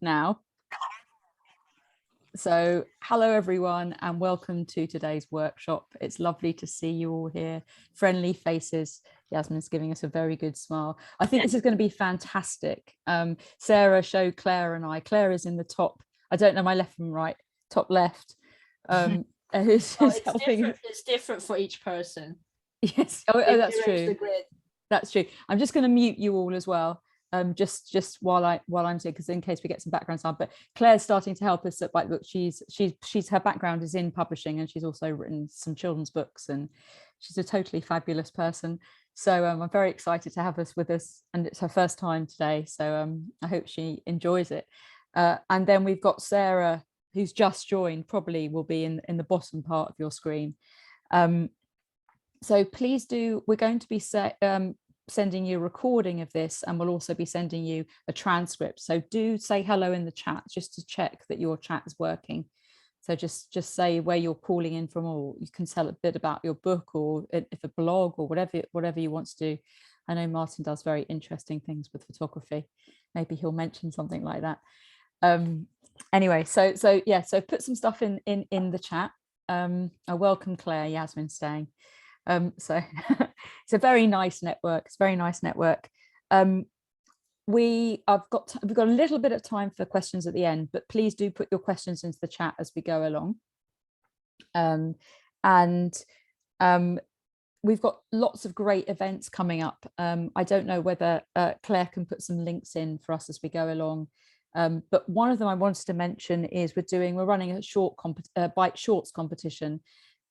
now. So hello everyone and welcome to today's workshop. It's lovely to see you all here, friendly faces. Yasmin's giving us a very good smile. I think this is going to be fantastic. Sarah showed Claire and I. Claire is in the top, I don't know my left from right, top left. Who's helping. It's different for each person. Yes, that's true. That's true. I'm just going to mute you all as well. Just while I'm saying, because in case we get some background sound, but Claire's starting to help us at Bite Book. She's her background is in publishing, and she's also written some children's books, and she's a totally fabulous person. So I'm very excited to have her with us, and it's her first time today. So I hope she enjoys it. And then we've got Sarah, who's just joined, probably will be in the bottom part of your screen. So please do. We're going to be sending you a recording of this, and we'll also be sending you a transcript. So do say hello in the chat just to check that your chat is working. So just say where you're calling in from, or you can tell a bit about your book, or if a blog, or whatever you want to do. I know Martin does very interesting things with photography. Maybe he'll mention something like that. Anyway, so put some stuff in the chat. I welcome Claire. Yasmin staying. So it's a very nice network. It's a very nice network. We've got a little bit of time for questions at the end, but please do put your questions into the chat as we go along. We've got lots of great events coming up. I don't know whether Claire can put some links in for us as we go along. But one of them I wanted to mention is we're running a Bite Shorts competition.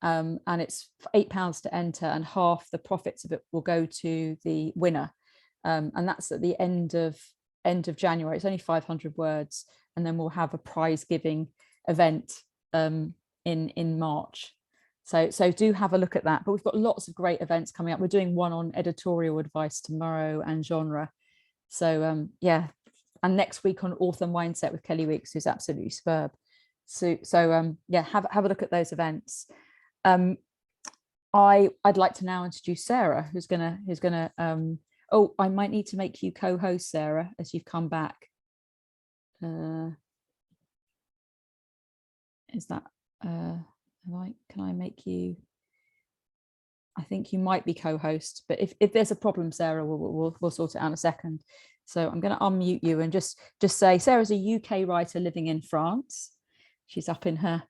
And it's £8 to enter, and half the profits of it will go to the winner, and that's at the end of January. It's only 500 words, and then we'll have a prize giving event in March. So do have a look at that. But we've got lots of great events coming up. We're doing one on editorial advice tomorrow and genre. So and next week on author mindset with Kelly Weeks, who's absolutely superb. So have a look at those events. I'd like to now introduce Sarah, who's gonna I might need to make you co-host, Sarah, as you've come back. Is that can I make you? I think you might be co-host, but if there's a problem, Sarah, we'll sort it out in a second. So I'm going to unmute you and just say Sarah's a UK writer living in France. She's up in her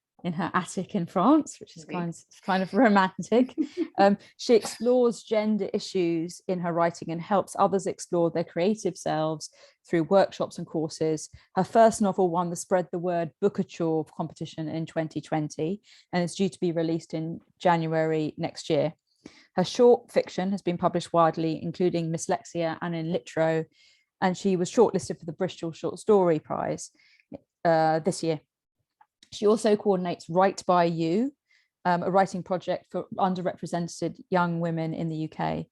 attic in France, which is kind of romantic. She explores gender issues in her writing and helps others explore their creative selves through workshops and courses. Her first novel won the Spread the Word Bookouture competition in 2020 and is due to be released in January next year. Her short fiction has been published widely, including Dyslexia and in Litro, and she was shortlisted for the Bristol Short Story Prize this year. She also coordinates Write by You, a writing project for underrepresented young women in the UK.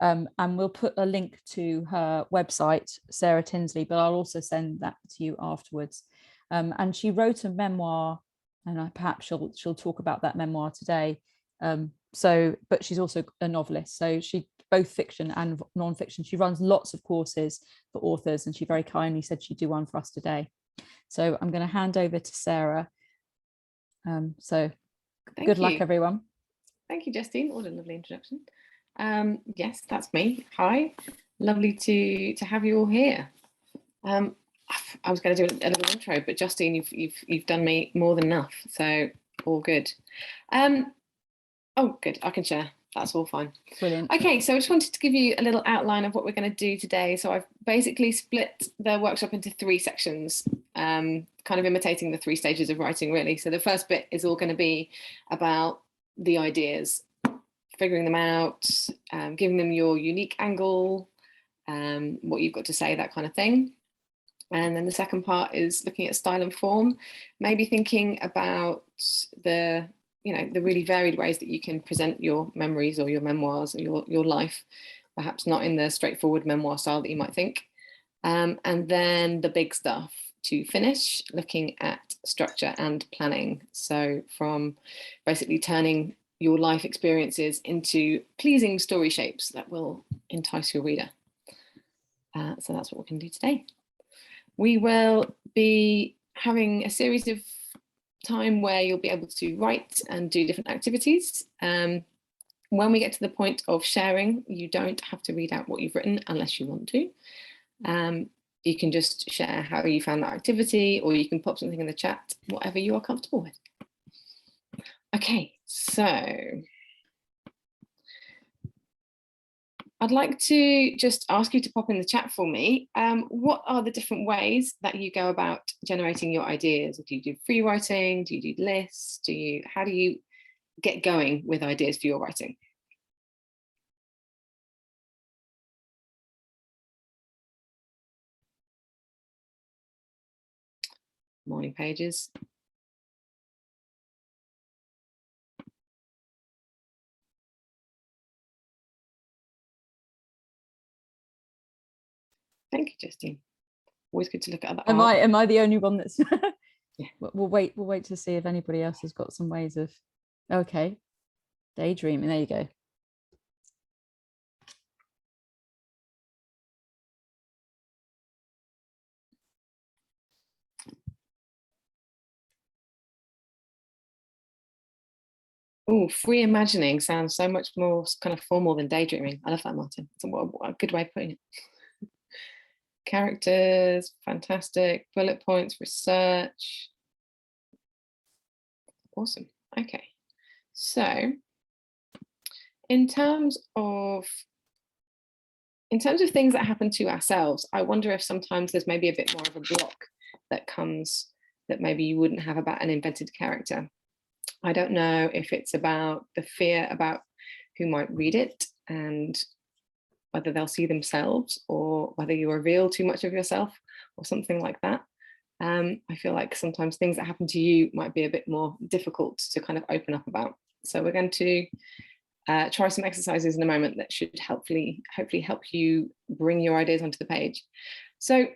And we'll put a link to her website, Sarah Tinsley, but I'll also send that to you afterwards. And she wrote a memoir, and perhaps she'll talk about that memoir today. But she's also a novelist, so she both fiction and non-fiction. She runs lots of courses for authors, and she very kindly said she'd do one for us today. So I'm going to hand over to Sarah. Good luck, everyone. Thank you, Justine. What a lovely introduction. Yes, that's me. Hi, lovely to have you all here. I was going to do a little intro, but Justine, you've done me more than enough, so all good. Oh, good. I can share. That's all fine. Brilliant. Okay, so I just wanted to give you a little outline of what we're going to do today. So I've basically split the workshop into 3 sections, kind of imitating the 3 stages of writing, really. So the first bit is all going to be about the ideas, figuring them out, giving them your unique angle, what you've got to say, that kind of thing. And then the second part is looking at style and form, maybe thinking about the really varied ways that you can present your memories or your memoirs or your life, perhaps not in the straightforward memoir style that you might think. And then the big stuff to finish, looking at structure and planning. So from basically turning your life experiences into pleasing story shapes that will entice your reader. So that's what we can do today. We will be having a series of time where you'll be able to write and do different activities. When we get to the point of sharing, you don't have to read out what you've written unless you want to. You can just share how you found that activity, or you can pop something in the chat, whatever you are comfortable with. Okay, so I'd like to just ask you to pop in the chat for me. What are the different ways that you go about generating your ideas? Do you do free writing? Do you do lists? How do you get going with ideas for your writing? Morning pages. Thank you, Justine. Always good to look at other art. Am I the only one that's Yeah. We'll wait to see if anybody else has got some ways of, okay, daydreaming. There you go. Oh, free imagining sounds so much more kind of formal than daydreaming. I love that, Martin. So what a good way of putting it. Characters, fantastic. Bullet points, research. Awesome. Okay. So in terms of things that happen to ourselves, I wonder if sometimes there's maybe a bit more of a block that comes that maybe you wouldn't have about an invented character. I don't know if it's about the fear about who might read it and whether they'll see themselves, or whether you reveal too much of yourself or something like that. I feel like sometimes things that happen to you might be a bit more difficult to kind of open up about. So we're going to try some exercises in a moment that should hopefully help you bring your ideas onto the page. So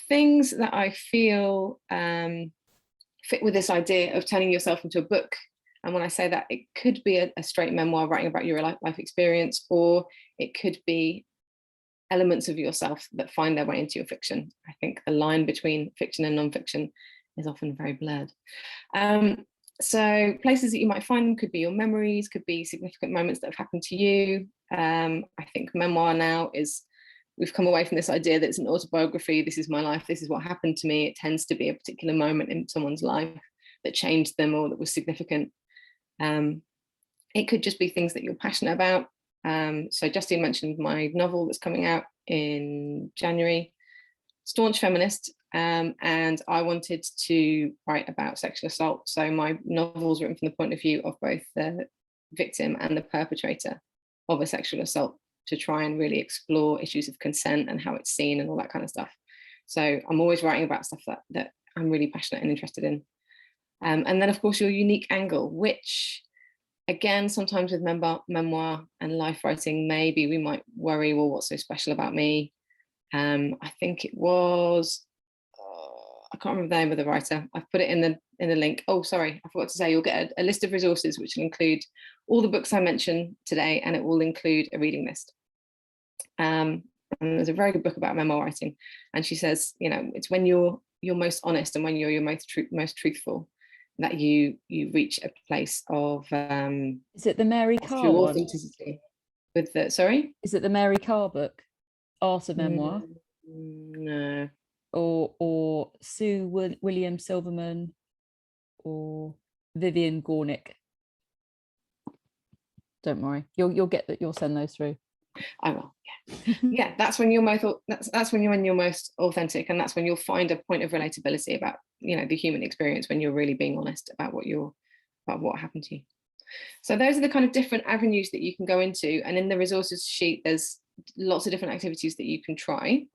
things that I feel fit with this idea of turning yourself into a book. And when I say that, it could be a straight memoir writing about your life experience, or it could be elements of yourself that find their way into your fiction. I think the line between fiction and non-fiction is often very blurred. So places that you might find them could be your memories, could be significant moments that have happened to you. I think memoir now we've come away from this idea that it's an autobiography. This is my life. This is what happened to me. It tends to be a particular moment in someone's life that changed them or that was significant. It could just be things that you're passionate about. So Justine mentioned my novel that's coming out in January, staunch feminist, and I wanted to write about sexual assault. So my novel's written from the point of view of both the victim and the perpetrator of a sexual assault, to try and really explore issues of consent and how it's seen and all that kind of stuff. So I'm always writing about stuff that I'm really passionate and interested in. And then of course your unique angle, which again, sometimes with memoir and life writing, maybe we might worry, well, what's so special about me? I think it was, I can't remember the name of the writer. I've put it in the link. Oh, sorry, I forgot to say, you'll get a list of resources which will include all the books I mentioned today, and it will include a reading list. And there's a very good book about memoir writing, and she says, it's when you're most honest and when you're your most truthful that you reach a place of is it the Mary Carr true one? authenticity. With the sorry, is it the Mary Carr book, Art of Memoir? No. Or Sue William Silverman or Vivian Gornick? Don't worry, you'll get that. You'll send those through. I will. Yeah, yeah. That's when you're most authentic, and that's when you'll find a point of relatability about the human experience, when you're really being honest about what happened to you. So those are the kind of different avenues that you can go into, and in the resources sheet there's lots of different activities that you can try.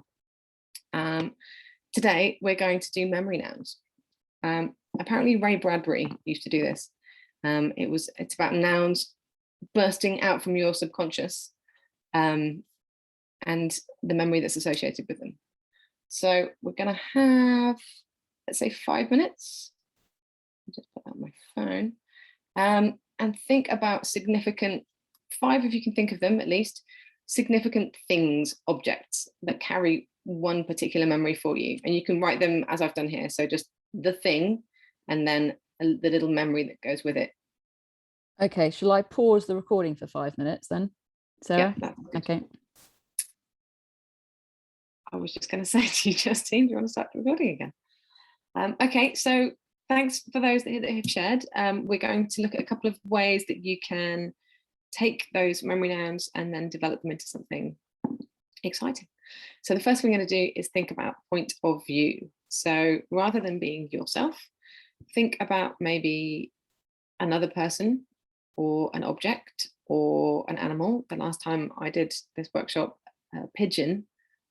Today we're going to do memory nouns. Apparently Ray Bradbury used to do this. It's about nouns bursting out from your subconscious, and the memory that's associated with them. So we're going to have, let's say, 5 minutes. I'll just put out my phone, and think about significant, 5 if you can think of them at least, significant things, objects that carry one particular memory for you, and you can write them as I've done here. So just the thing, and then the little memory that goes with it. Okay, shall I pause the recording for 5 minutes then, Sarah? Yeah, okay. I was just going to say to you, Justine, do you want to start the recording again? Okay, so thanks for those that have shared. We're going to look at a couple of ways that you can take those memory nouns and then develop them into something exciting. So the first thing we're going to do is think about point of view. So rather than being yourself, think about maybe another person or an object or an animal. The last time I did this workshop, a pigeon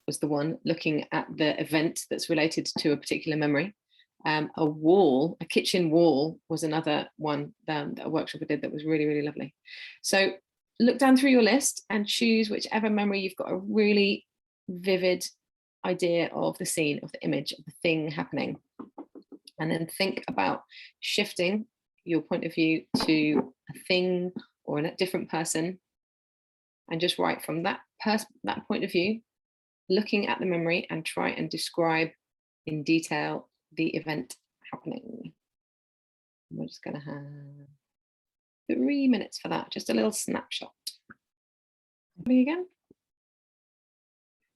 was the one, looking at the event that's related to a particular memory. A wall, a kitchen wall, was another one that a workshop I did that was really, really lovely. So look down through your list and choose whichever memory you've got a really vivid idea of the scene, of the image, of the thing happening. And then think about shifting your point of view to a thing or a different person, and just write from that point of view, looking at the memory, and try and describe in detail the event happening. We're just going to have 3 minutes for that, just a little snapshot. Again.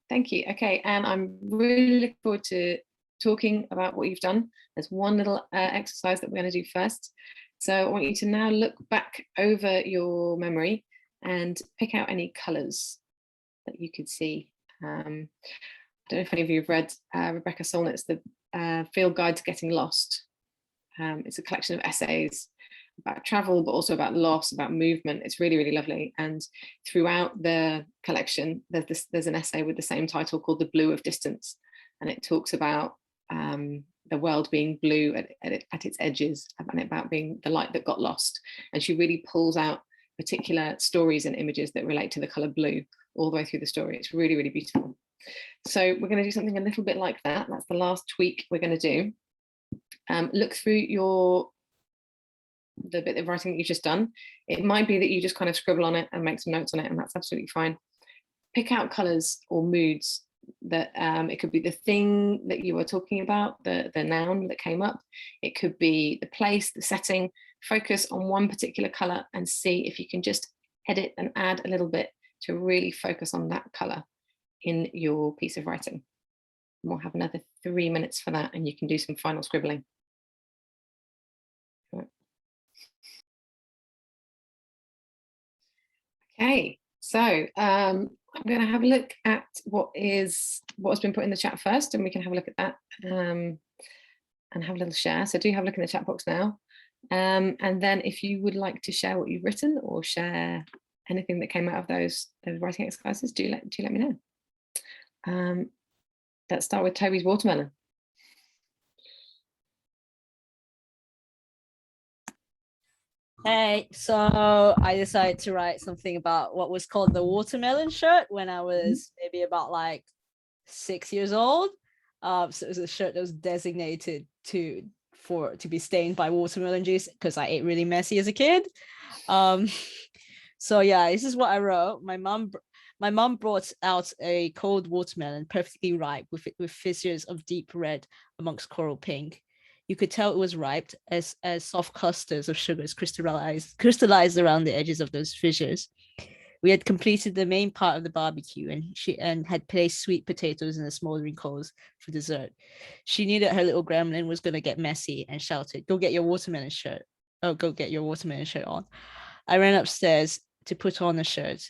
Thank you. Okay, and I'm really looking forward to talking about what you've done. There's one little exercise that we're going to do first. So I want you to now look back over your memory and pick out any colours that you could see. I don't know if any of you have read Rebecca Solnit's The Field Guide to Getting Lost. It's a collection of essays about travel, but also about loss, about movement. It's really, really lovely. And throughout the collection, there's an essay with the same title called The Blue of Distance. And it talks about the world being blue at its edges, and about being the light that got lost. And she really pulls out particular stories and images that relate to the colour blue all the way through the story. It's really, really beautiful. So we're going to do something a little bit like that. That's the last tweak we're going to do. Look through the bit of writing that you've just done. It might be that you just kind of scribble on it and make some notes on it, and that's absolutely fine. Pick out colours or moods that it could be the thing that you were talking about, the noun that came up. It could be the place, the setting. Focus on one particular colour and see if you can just edit and add a little bit to really focus on that colour in your piece of writing. And we'll have another 3 minutes for that, and you can do some final scribbling. Okay, so I'm going to have a look at what has been put in the chat first, and we can have a look at that and have a little share. So do have a look in the chat box now. And then if you would like to share what you've written or share anything that came out of those writing exercises, do let me know. Let's start with Toby's watermelon. Hey, so I decided to write something about what was called the watermelon shirt when I was maybe about like 6 years old. So it was a shirt that was designated to be stained by watermelon juice because I ate really messy as a kid. So yeah, this is what I wrote. My mom brought out a cold watermelon, perfectly ripe, with fissures of deep red amongst coral pink. You could tell it was ripe as soft clusters of sugars crystallized around the edges of those fissures. We had completed the main part of the barbecue, and had placed sweet potatoes in the smoldering coals for dessert. She knew that her little gremlin was going to get messy and shouted, "Go get your watermelon shirt. Oh, go get your watermelon shirt on." I ran upstairs to put on the shirt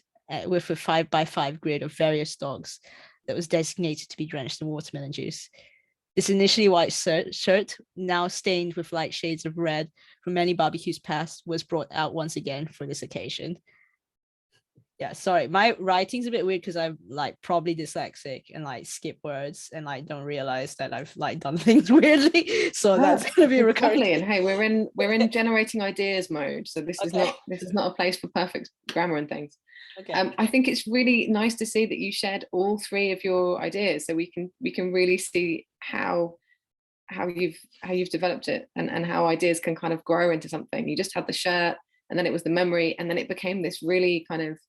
with a 5x5 grid of various dogs that was designated to be drenched in watermelon juice. This initially white shirt, now stained with light shades of red from many barbecues past, was brought out once again for this occasion. Yeah, sorry, my writing's a bit weird because I'm like probably dyslexic and like skip words and like don't realize that I've like done things weirdly. So that's gonna be recurring. Lovely. And hey, we're in generating ideas mode. So this is not a place for perfect grammar and things. Okay. I think it's really nice to see that you shared all three of your ideas, so we can really see how you've developed it, and how ideas can kind of grow into something. You just had the shirt, and then it was the memory, and then it became this really kind of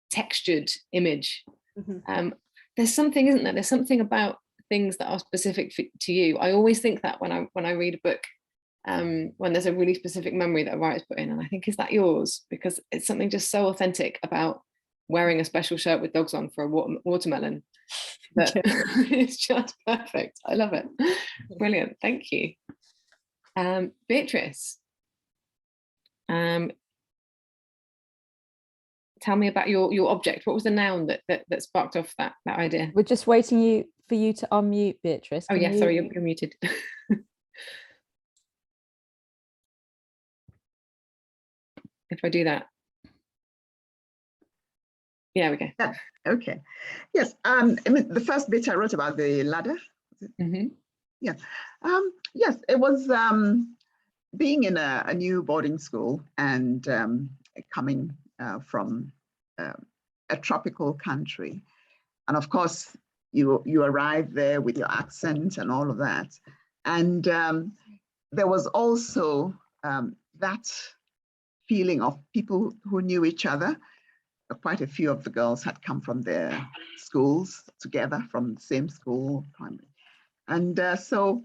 textured image. Mm-hmm. there's something, isn't there? There's something about things that are specific to you. I always think that when I read a book, when there's a really specific memory that a writer's put in, and I think, is that yours? Because it's something just so authentic about wearing a special shirt with dogs on for a watermelon that it's just perfect. I love it. Brilliant. Thank you. Beatrice, tell me about your object. What was the noun that sparked off that idea? We're just waiting for you to unmute, Beatrice. Oh yeah, sorry, you're muted. If I do that. Yeah, we go. Yeah, okay. Yes, I mean, the first bit I wrote about the ladder. Mm-hmm. Yeah. Yes, it was being in a new boarding school and coming from a tropical country. And of course, you arrive there with your accent and all of that. And there was also that feeling of people who knew each other. Quite a few of the girls had come from their schools together, from the same school, primary. And so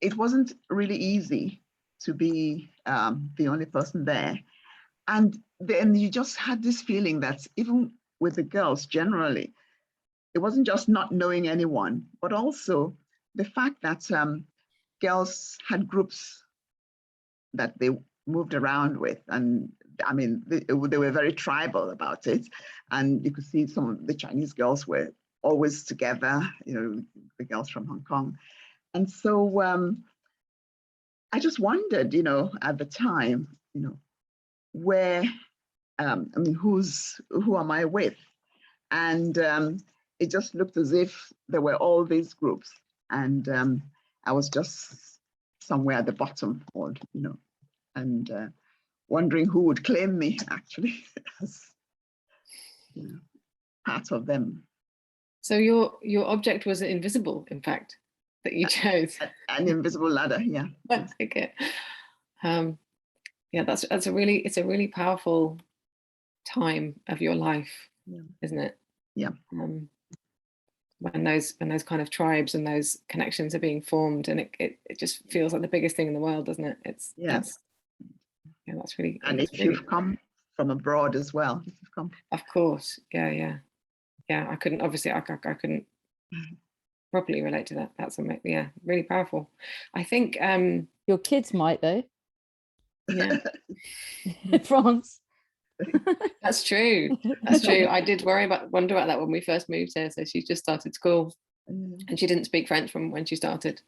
it wasn't really easy to be the only person there. And then you just had this feeling that even with the girls generally, it wasn't just not knowing anyone, but also the fact that girls had groups that they moved around with. And I mean, they were very tribal about it. And you could see some of the Chinese girls were always together, you know, the girls from Hong Kong. And so I just wondered, you know, at the time, you know, where, I mean, who am I with? And it just looked as if there were all these groups. And I was just somewhere at the bottom, or, you know, and wondering who would claim me actually as, you know, part of them. So your object was invisible, in fact, that you chose. An invisible ladder, yeah. I take it. Yeah, it's a really powerful time of your life, yeah, isn't it? Yeah. When those kind of tribes and those connections are being formed, and it just feels like the biggest thing in the world, doesn't it? Yeah, that's really. And if you've come from abroad as well, if you've come. Of course, yeah. I couldn't, obviously, I couldn't properly relate to that. That's yeah, really powerful. I think your kids might though. Yeah. In France. That's true. That's true. I did wonder about that when we first moved here. So she just started school, and she didn't speak French from when she started.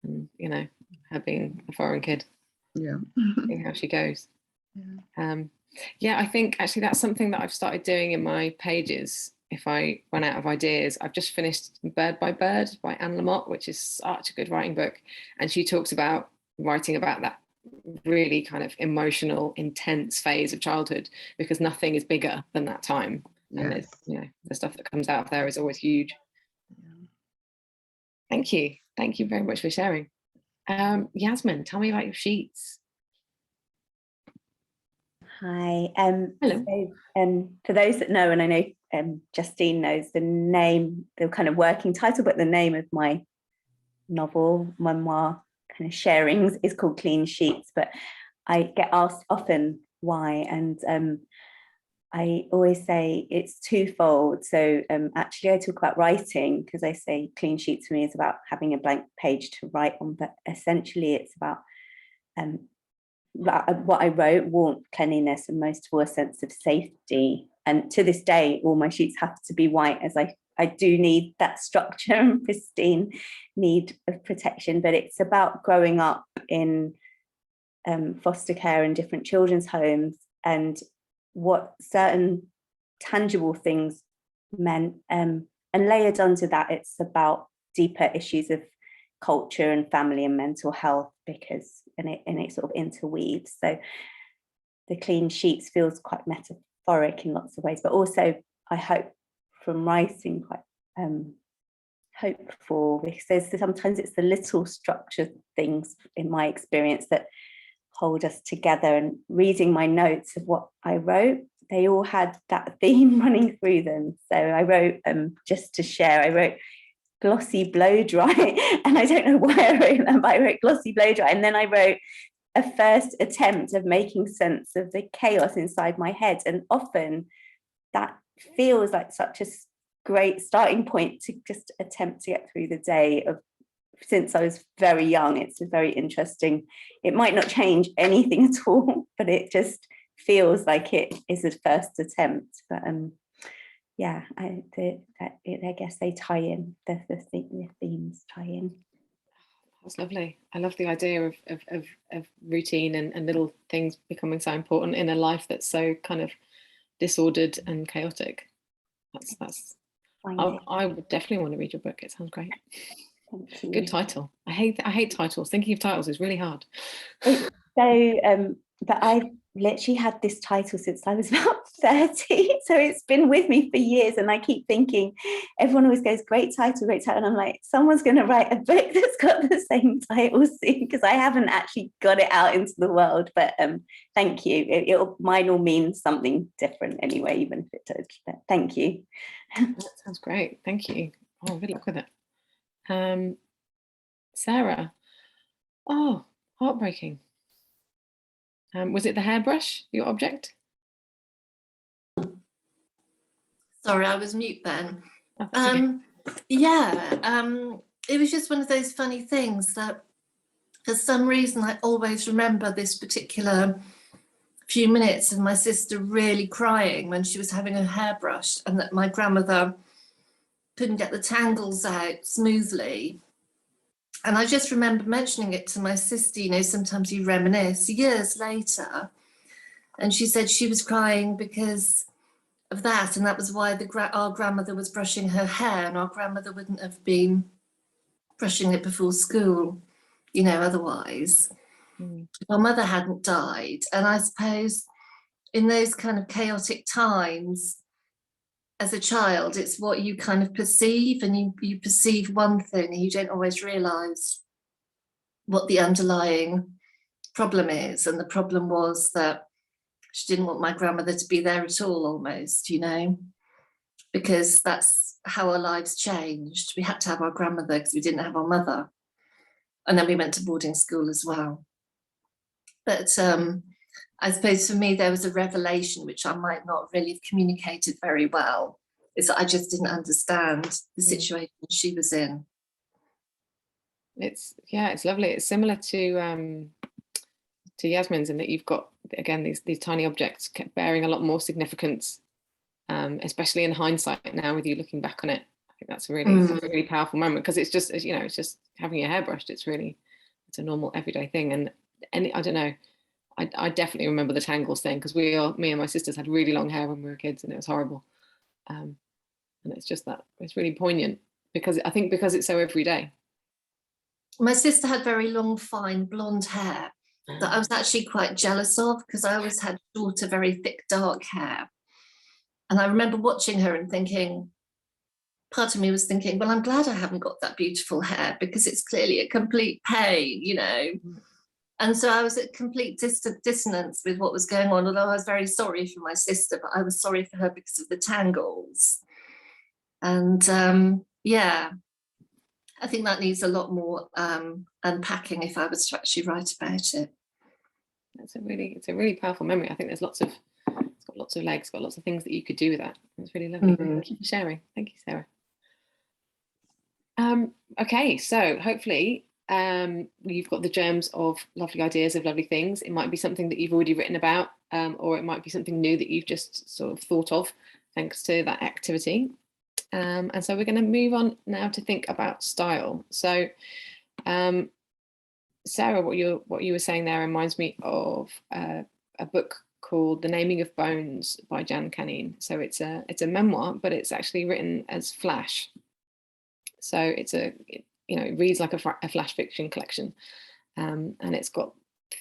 And, you know, her being a foreign kid. Yeah. Seeing how she goes. Yeah, I think actually that's something that I've started doing in my pages. If I run out of ideas, I've just finished Bird by Bird by Anne Lamott, which is such a good writing book. And she talks about writing about that really kind of emotional, intense phase of childhood, because nothing is bigger than that time. Yes. And it's, you know, the stuff that comes out of there is always huge. Yeah. Thank you very much for sharing. Yasmin, tell me about your sheets. Hi. Hello. So, for those that know, and I know Justine knows the name, the kind of working title, but the name of my novel, memoir, kind of sharings is called Clean Sheets. But I get asked often why, and I always say it's twofold. So actually I talk about writing because I say clean sheets for me is about having a blank page to write on, but essentially it's about what I wrote, warmth, cleanliness, and most of all a sense of safety. And to this day, all my sheets have to be white, as I do need that structure and pristine need of protection. But it's about growing up in foster care and different children's homes, and what certain tangible things meant, and layered under that, it's about deeper issues of culture and family and mental health, because and it sort of interweaves. So the Clean Sheets feels quite metaphoric in lots of ways, but also I hope from writing quite hopeful, because sometimes it's the little structured things in my experience that hold us together. And reading my notes of what I wrote, they all had that theme running through them. So I wrote, just to share, I wrote glossy blow dry, and I don't know why I wrote that, but I wrote glossy blow dry, and then I wrote a first attempt of making sense of the chaos inside my head. And often that feels like such a great starting point to just attempt to get through the day. Of since I was very young, it's a very interesting, it might not change anything at all, but it just feels like it is a first attempt. But yeah, I guess they tie in, the themes tie in. That's lovely. I love the idea of routine and little things becoming so important in a life that's so kind of disordered and chaotic. That's I would definitely want to read your book. It sounds great. Thank you. Good title. I hate titles. Thinking of titles is really hard. So but I literally had this title since I was about 30, so it's been with me for years, and I keep thinking, everyone always goes, great title, and I'm like, someone's going to write a book that's got the same title soon, because I haven't actually got it out into the world. But thank you. Mine will mean something different anyway, even if it does. But thank you. That sounds great. Thank you. Oh, good luck with it. Sarah. Oh, heartbreaking. Was it the hairbrush, your object? Sorry, I was mute then. Oh, okay. Yeah, it was just one of those funny things that for some reason I always remember this particular few minutes of my sister really crying when she was having her hair brushed, and that my grandmother couldn't get the tangles out smoothly. And I just remember mentioning it to my sister, you know, sometimes you reminisce years later. And she said she was crying because of that. And that was why our grandmother was brushing her hair, and our grandmother wouldn't have been brushing it before school, you know, otherwise. If our mother hadn't died. And I suppose in those kind of chaotic times, as a child, it's what you kind of perceive, and you perceive one thing and you don't always realise what the underlying problem is. And the problem was that she didn't want my grandmother to be there at all, almost, you know, because that's how our lives changed. We had to have our grandmother because we didn't have our mother. And then we went to boarding school as well. But I suppose for me, there was a revelation which I might not really have communicated very well, is that I just didn't understand the situation she was in. It's lovely. It's similar to Yasmin's, in that you've got, again, these tiny objects kept bearing a lot more significance, especially in hindsight now with you looking back on it. I think that's a really powerful moment, because it's just, you know, it's just having your hair brushed. It's a normal everyday thing. And I don't know, I definitely remember the tangles thing, because me and my sisters had really long hair when we were kids, and it was horrible. And it's just that it's really poignant, because I think because it's so everyday. My sister had very long, fine blonde hair that I was actually quite jealous of, because I always had shorter, very thick, dark hair. And I remember watching her and thinking, part of me was thinking, well, I'm glad I haven't got that beautiful hair, because it's clearly a complete pain, you know. And so I was at complete dissonance with what was going on, although I was very sorry for my sister, but I was sorry for her because of the tangles. And yeah, I think that needs a lot more unpacking if I was to actually write about it. It's a really powerful memory. I think it's got lots of legs, got lots of things that you could do with that. It's really lovely. Thank you for sharing. Thank you, Sarah. Okay, so hopefully you've got the germs of lovely ideas, of lovely things. It might be something that you've already written about, or it might be something new that you've just sort of thought of thanks to that activity. And so we're going to move on now to think about style. So Sarah, what you were saying there reminds me of a book called The Naming of Bones by Jan Kanin. So it's a memoir, but it's actually written as flash. So it reads like a flash fiction collection, and it's got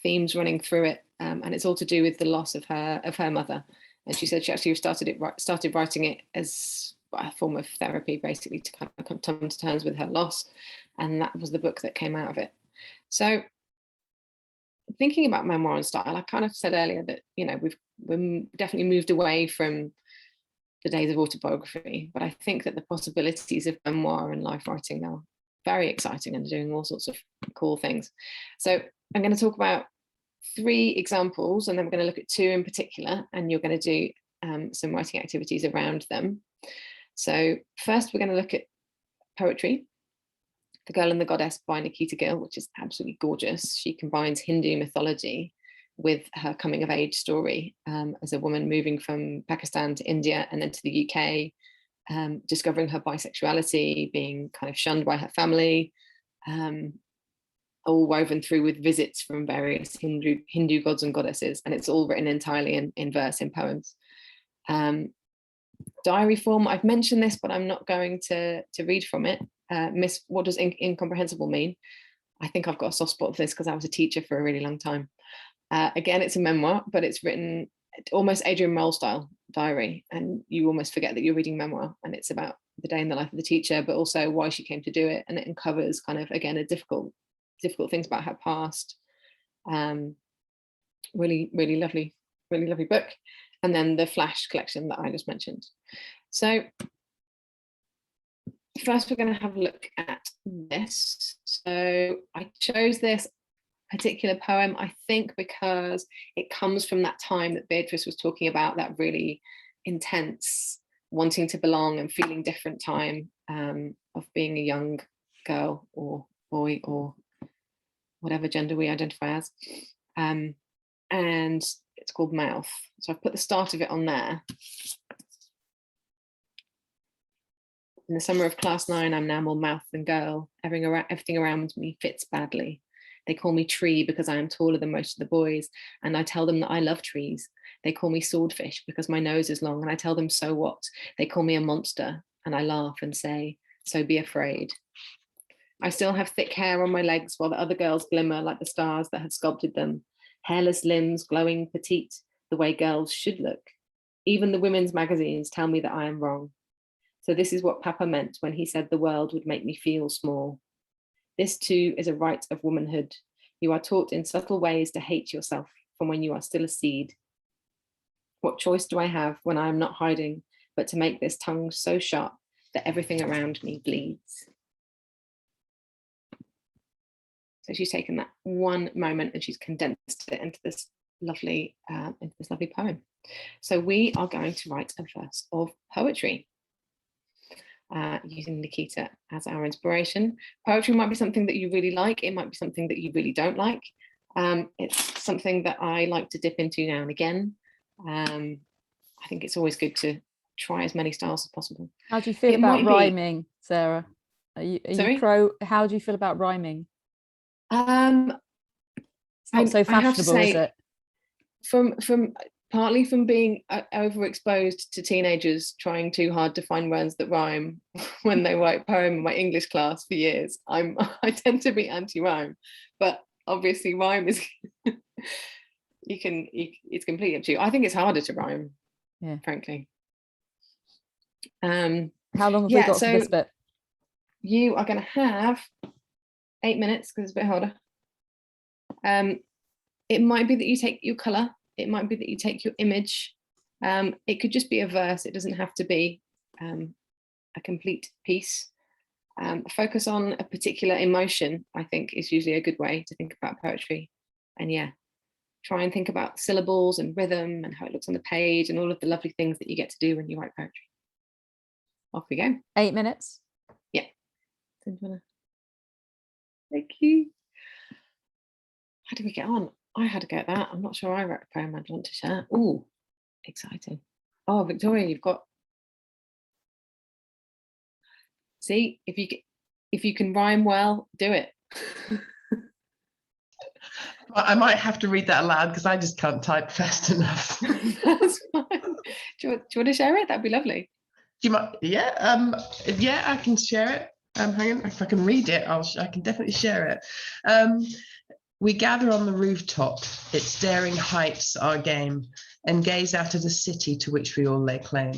themes running through it, and it's all to do with the loss of her mother. And she said she actually started writing it as a form of therapy, basically, to kind of come to terms with her loss, and that was the book that came out of it. So thinking about memoir and style, I kind of said earlier that, you know, we've definitely moved away from the days of autobiography, but I think that the possibilities of memoir and life writing are very exciting and doing all sorts of cool things. So I'm going to talk about 3 examples, and then we're going to look at 2 in particular, and you're going to do some writing activities around them. So first, we're going to look at poetry. The Girl and the Goddess by Nikita Gill, which is absolutely gorgeous. She combines Hindu mythology with her coming of age story as a woman moving from Pakistan to India and then to the UK, discovering her bisexuality, being kind of shunned by her family, all woven through with visits from various Hindu gods and goddesses. And it's all written entirely in verse, in poems. Diary form, I've mentioned this, but I'm not going to read from it. Miss, what does incomprehensible mean? I think I've got a soft spot for this because I was a teacher for a really long time. Again, it's a memoir, but it's written almost Adrian Mole style diary, and you almost forget that you're reading memoir, and it's about the day in the life of the teacher, but also why she came to do it, and it uncovers kind of, again, a difficult things about her past. Really lovely book. And then the Flash collection that I just mentioned. So first we're going to have a look at this. So I chose this particular poem, I think, because it comes from that time that Beatrice was talking about, that really intense wanting to belong and feeling different time of being a young girl or boy or whatever gender we identify as. And it's called Mouth. So I've put the start of it on there. In the summer of class 9, I'm now more mouth than girl. Everything around me fits badly. They call me tree because I am taller than most of the boys, and I tell them that I love trees. They call me swordfish because my nose is long, and I tell them, so what? They call me a monster, and I laugh and say, so be afraid. I still have thick hair on my legs while the other girls glimmer like the stars that had sculpted them. Hairless limbs, glowing petite, the way girls should look. Even the women's magazines tell me that I am wrong. So this is what Papa meant when he said the world would make me feel small. This too is a rite of womanhood. You are taught in subtle ways to hate yourself from when you are still a seed. What choice do I have when I am not hiding, but to make this tongue so sharp that everything around me bleeds? So she's taken that one moment and she's condensed it into this lovely poem. So we are going to write a verse of poetry using Nikita as our inspiration. Poetry might be something that you really like. It might be something that you really don't like. It's something that I like to dip into now and again. I think it's always good to try as many styles as possible. How do you feel about rhyming, Sarah? Are you pro? How do you feel about rhyming? It's not so fashionable, is it? From partly from being overexposed to teenagers trying too hard to find words that rhyme when they write poem in my English class for years, I tend to be anti-rhyme, but obviously rhyme is it's completely up to you. I think it's harder to rhyme, yeah, frankly. How long have we got for this bit? You are going to have 8 minutes because it's a bit harder. It might be that you take your colour. It might be that you take your image. It could just be a verse. It doesn't have to be a complete piece. Focus on a particular emotion, I think, is usually a good way to think about poetry. And yeah, try and think about syllables and rhythm and how it looks on the page and all of the lovely things that you get to do when you write poetry. Off we go. 8 minutes. Yeah. Thank you. How did we get on? I had to get that. I'm not sure I wrote a poem I'd want to share. Ooh, exciting. Oh, Victoria, you've got. See, if you can rhyme well, do it. I might have to read that aloud because I just can't type fast enough. That's fine. Do you want to share it? That'd be lovely. Yeah, I can share it. Hang on, if I can read it, I can definitely share it. We gather on the rooftop, its daring heights our game, and gaze out of the city to which we all lay claim.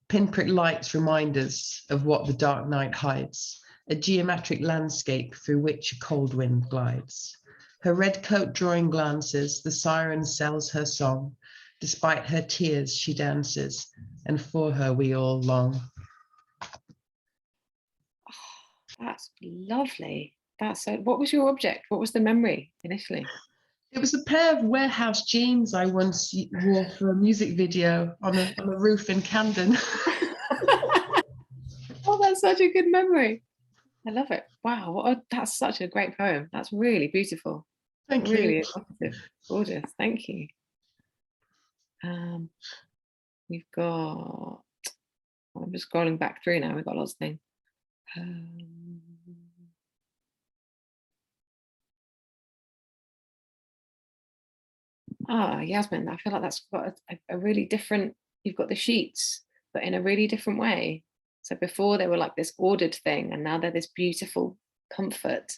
Pinprick lights remind us of what the dark night hides, a geometric landscape through which a cold wind glides. Her red coat drawing glances, the siren sells her song. Despite her tears, she dances, and for her we all long. That's lovely. That's so. What was your object? What was the memory initially? It was a pair of warehouse jeans I once wore for a music video on a roof in Camden. Oh, that's such a good memory. I love it. Wow, that's such a great poem. That's really beautiful. Thank Really you. evocative. Gorgeous. Thank you. We've got. I'm just scrolling back through now. We've got lots of things. Yasmin, I feel like that's got a really different. You've got the sheets, but in a really different way. So before they were like this ordered thing, and now they're this beautiful comfort.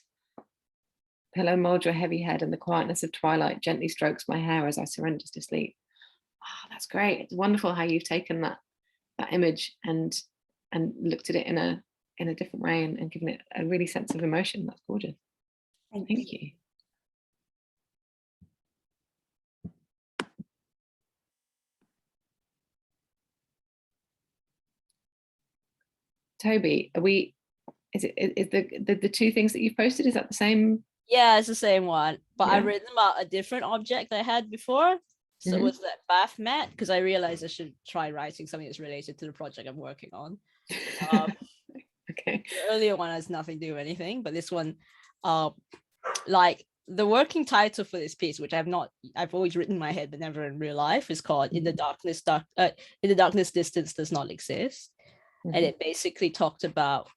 Pillow mold your heavy head, and the quietness of twilight gently strokes my hair as I surrender to sleep. That's great. It's wonderful how you've taken that image and looked at it in a different way and given it a really sense of emotion. That's gorgeous. Thank you. Toby, is the two things that you've posted, is that the same? Yeah, it's the same one, but Yeah. I've written about a different object I had before. So it Mhm. was that bath mat, because I realized I should try writing something that's related to the project I'm working on. Okay. The earlier one has nothing to do with anything, but this one, like the working title for this piece, which I've always written in my head but never in real life, is called "In the Darkness, Distance Does Not Exist," and it basically talked about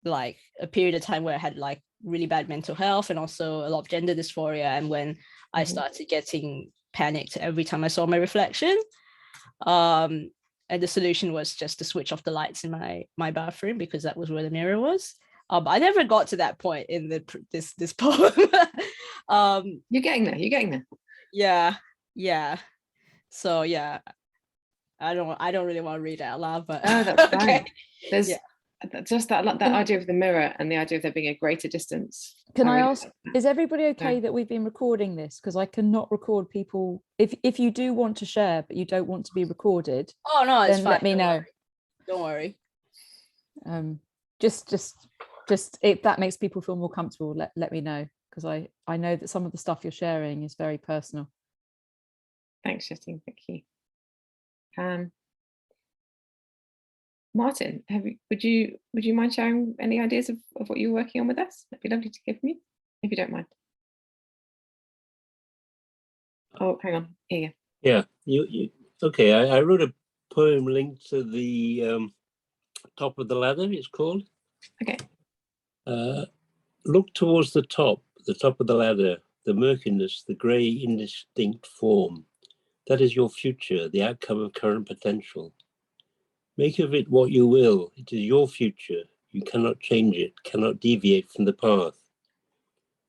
like a period of time where I had like really bad mental health and also a lot of gender dysphoria, and when I started getting panicked every time I saw my reflection. And the solution was just to switch off the lights in my bathroom, because that was where the mirror was. But I never got to that point in this poem. You're getting there. Yeah. So yeah, I don't really want to read it out loud, but Oh, that's fine. okay. There's Yeah. just that idea of the mirror and the idea of there being a greater distance. Can I really ask, like that. is everybody okay Yeah. that we've been recording this? Because I cannot record people. If you do want to share, but you don't want to be recorded, Oh no, it's then fine. let me know. Don't worry. Just if that makes people feel more comfortable, let me know, because I know that some of the stuff you're sharing is very personal. Thanks, Justine. Thank you. Martin, would you mind sharing any ideas of what you're working on with us? That'd be lovely to hear from you, if you don't mind. Oh, hang on. Here you go. Yeah, you okay. I wrote a poem linked to the top of the ladder, it's called. Okay. Look towards the top of the ladder, the murkiness, the grey indistinct form. That is your future, the outcome of current potential. Make of it what you will. It is your future. You cannot change it, cannot deviate from the path.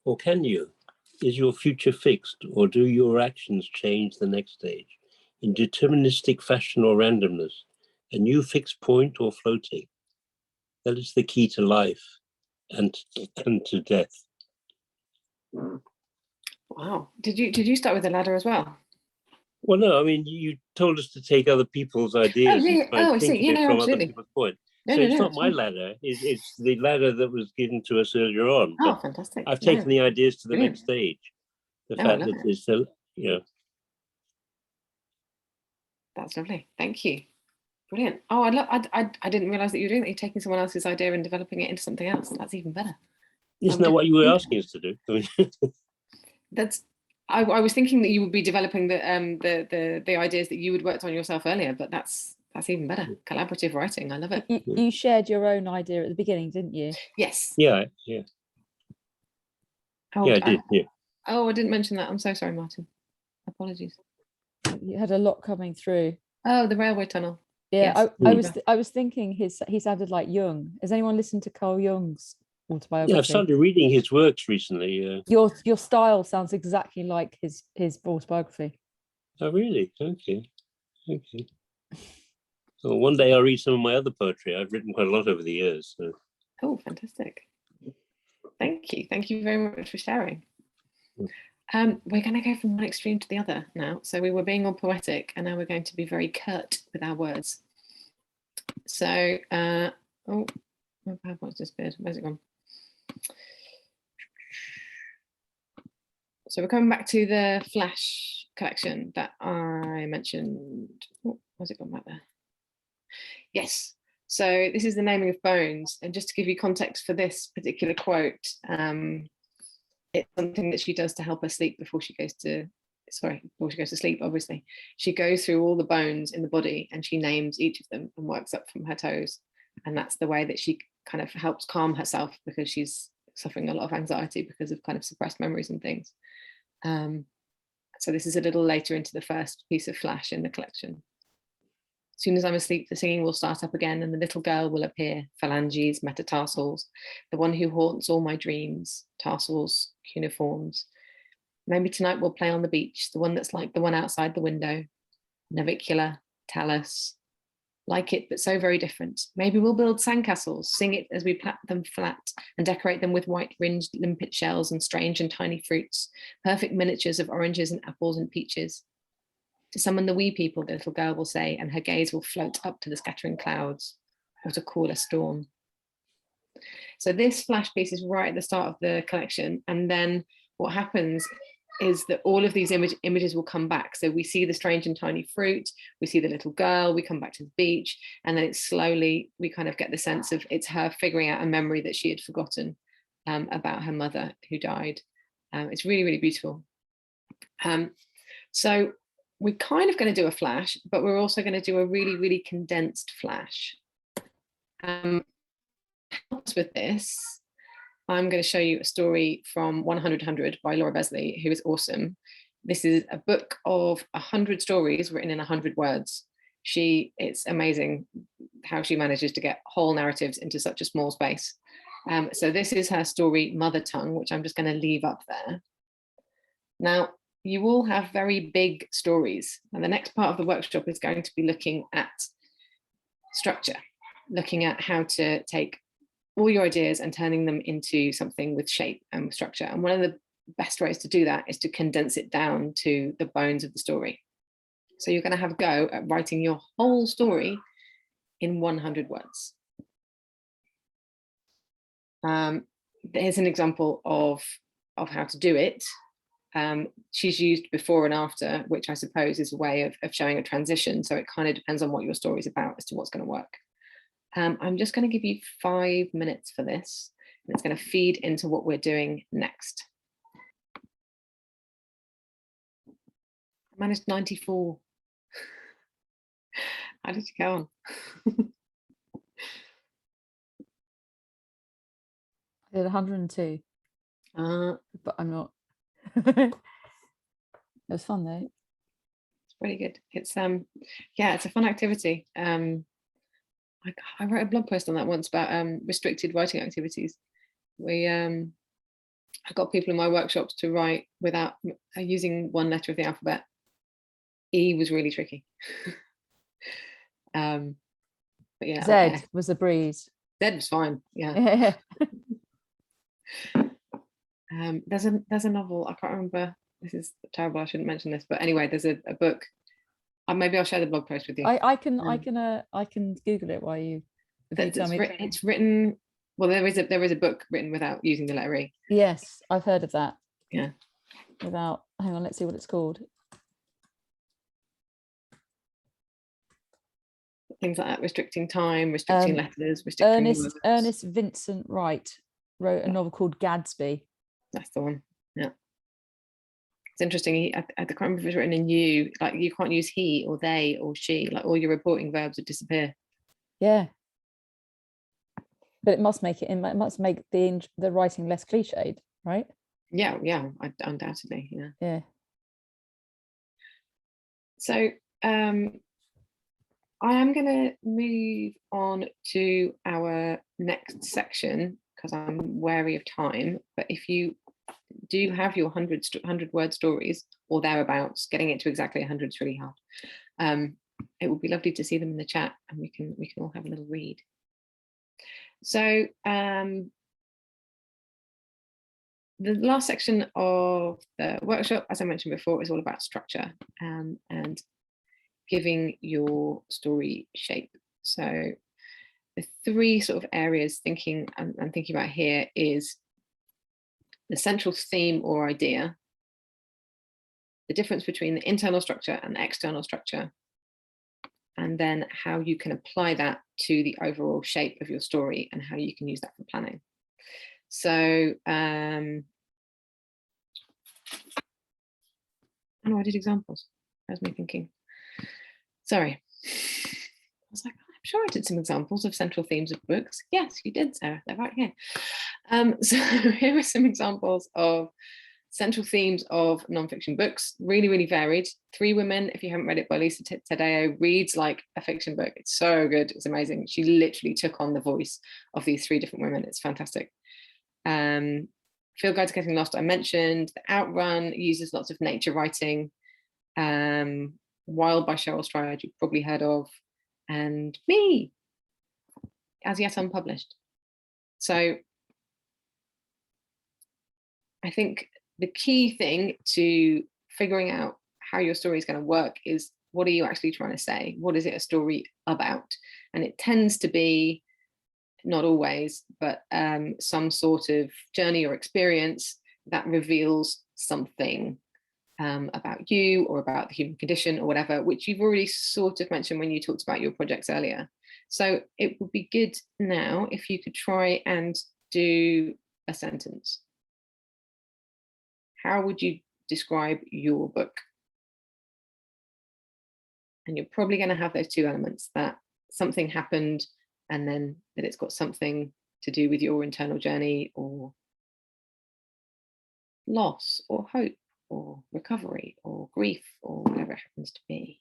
Or can you? Is your future fixed, or do your actions change the next stage in deterministic fashion or randomness, a new fixed point or floating? That is the key to life and to death. Wow. Did you start with the ladder as well? Well, no, I mean, you told us to take other people's ideas and try and think of it from other people's point. So it's not my ladder, it's the ladder that was given to us earlier on. Oh, fantastic. I've taken the ideas to the next stage. The fact that it's still, That's lovely. Thank you. Brilliant. Oh, I didn't realize that you were doing that. You're taking someone else's idea and developing it into something else. That's even better. Isn't that what you were asking us to do? I mean, I was thinking that you would be developing the ideas that you had worked on yourself earlier, but that's even better. Collaborative writing. I love it. You shared your own idea at the beginning, didn't you? Yes. Yeah. Oh, I did. Yeah. Oh, I didn't mention that. I'm so sorry, Martin. Apologies. You had a lot coming through. Oh, the railway tunnel. Yeah, yes. I was thinking he sounded like Jung. Has anyone listened to Carl Jung's autobiography? Yeah, I've started reading his works recently. Your style sounds exactly like his autobiography. Oh, really? Okay. Well, one day I'll read some of my other poetry. I've written quite a lot over the years. So. Oh, fantastic. Thank you very much for sharing. We're going to go from one extreme to the other now. So we were being all poetic, and now we're going to be very curt with our words. So, oh, my PowerPoint's disappeared. Where's it gone? So we're coming back to the Flash collection that I mentioned. Oh, where's it gone back there? Yes. So this is the naming of bones. And just to give you context for this particular quote, it's something that she does to help her sleep before she goes to, before she goes to sleep, obviously. She goes through all the bones in the body and she names each of them and works up from her toes. And that's the way that she kind of helps calm herself, because she's suffering a lot of anxiety because of kind of suppressed memories and things. So this is a little later into the first piece of Flash in the collection. As soon as I'm asleep, the singing will start up again and the little girl will appear, phalanges, metatarsals, the one who haunts all my dreams, tarsals, cuneiforms. Maybe tonight we'll play on the beach, the one that's like the one outside the window, navicula, talus, like it, but so very different. Maybe we'll build sandcastles, sing it as we plat them flat and decorate them with white ringed limpet shells and strange and tiny fruits, perfect miniatures of oranges and apples and peaches. To summon the wee people, the little girl will say, and her gaze will float up to the scattering clouds, or to call a storm. So this Flash piece is right at the start of the collection. And then what happens is that all of these images will come back. So we see the strange and tiny fruit, we see the little girl, we come back to the beach, and then it's slowly, we kind of get the sense of it's her figuring out a memory that she had forgotten about her mother who died. It's really, really beautiful. So we're kind of going to do a Flash, but we're also going to do a really, really condensed Flash. Helps with this, I'm going to show you a story from 100 by Laura Besley, who is awesome. This is a book of 100 stories written in 100 words. It's amazing how she manages to get whole narratives into such a small space. So this is her story, Mother Tongue, which I'm just going to leave up there. Now, you all have very big stories, and the next part of the workshop is going to be looking at structure, looking at how to take all your ideas and turning them into something with shape and with structure. And one of the best ways to do that is to condense it down to the bones of the story. So you're going to have a go at writing your whole story in 100 words. Here's an example of how to do it. She's used before and after, which I suppose is a way of showing a transition. So it kind of depends on what your story is about as to what's going to work. I'm just going to give you 5 minutes for this, and it's going to feed into what we're doing next. I managed 94. How did you go on? I did 102. But I'm not. It was fun though. It's pretty good. It's yeah, it's a fun activity. I wrote a blog post on that once about restricted writing activities. I got people in my workshops to write without using one letter of the alphabet. E was really tricky. But yeah, Z was a breeze. Z was fine. Yeah. There's a novel, I can't remember. This is terrible. I shouldn't mention this, but anyway, there's a book. Maybe I'll share the blog post with you. I can Google it while you. It's written. Well, there is a book written without using the letter E. Yes, I've heard of that. Yeah. Without. Hang on, let's see what it's called. Things like that, restricting time, restricting letters, restricting words. Ernest Vincent Wright wrote a novel called Gadsby. That's the one. Yeah. It's interesting. I can't remember if it's written in you. Like you can't use he or they or she. Like all your reporting verbs would disappear. Yeah. But it must make the writing less cliched, right? Yeah, undoubtedly. Yeah. Yeah. So I am going to move on to our next section because I'm wary of time. But if you do have your 100 word stories or thereabouts, getting it to exactly 100 is really hard. It would be lovely to see them in the chat, and we can all have a little read. So the last section of the workshop, as I mentioned before, is all about structure and giving your story shape. So the three sort of areas I'm thinking about here is the central theme or idea, the difference between the internal structure and the external structure, and then how you can apply that to the overall shape of your story and how you can use that for planning. So, oh, I did examples. That was me thinking. Sorry. I was like, I'm sure I did some examples of central themes of books. Yes, you did, Sarah. They're right here. So here are some examples of central themes of nonfiction books, really, really varied. Three Women, if you haven't read it by Lisa Tadeo, reads like a fiction book. It's so good. It's amazing. She literally took on the voice of these three different women. It's fantastic. Field Guide to Getting Lost, I mentioned. The Outrun uses lots of nature writing. Wild by Cheryl Strayed, you've probably heard of. And Me, as yet unpublished. So I think the key thing to figuring out how your story is going to work is, what are you actually trying to say? What is it a story about? And it tends to be, not always, but some sort of journey or experience that reveals something about you or about the human condition or whatever, which you've already sort of mentioned when you talked about your projects earlier. So it would be good now if you could try and do a sentence. How would you describe your book? And you're probably going to have those two elements, that something happened and then that it's got something to do with your internal journey or loss or hope or recovery or grief or whatever it happens to be.